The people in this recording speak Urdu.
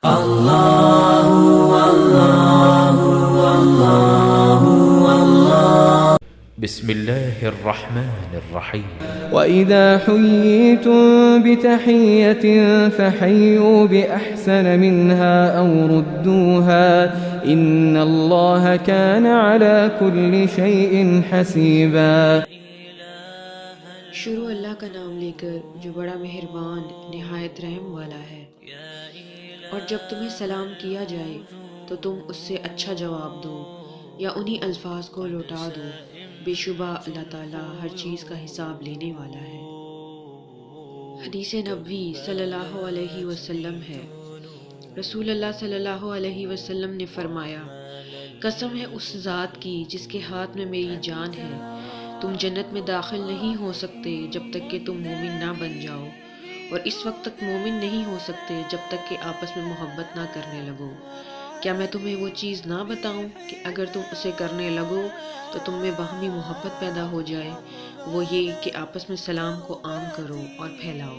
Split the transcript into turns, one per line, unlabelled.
اللہ اللہ اللہ اللہ۔ بسم اللہ الرحمن الرحیم۔
وَإِذَا حُيِّيتُم بِتَحِيَّةٍ فَحَيُّوا بِأَحْسَنَ مِنْهَا أَوْ رُدُّوهَا إِنَّ اللَّهَ كَانَ عَلَى كُلِّ شَيْءٍ حَسِيبًا۔
شروع اللہ کا نام لے کر جو بڑا مہربان نہایت رحم والا ہے۔ اور جب تمہیں سلام کیا جائے تو تم اس سے اچھا جواب دو یا انہی الفاظ کو لوٹا دو، بے شبہ اللہ تعالیٰ ہر چیز کا حساب لینے والا ہے۔ حدیث نبوی صلی اللہ علیہ وسلم ہے، رسول اللہ صلی اللہ علیہ وسلم نے فرمایا، قسم ہے اس ذات کی جس کے ہاتھ میں میری جان ہے، تم جنت میں داخل نہیں ہو سکتے جب تک کہ تم مومن نہ بن جاؤ، اور اس وقت تک مومن نہیں ہو سکتے جب تک کہ آپس میں محبت نہ کرنے لگو۔ کیا میں تمہیں وہ چیز نہ بتاؤں کہ اگر تم اسے کرنے لگو تو تم میں باہمی محبت پیدا ہو جائے؟ وہ یہ کہ آپس میں سلام کو عام کرو اور پھیلاؤ۔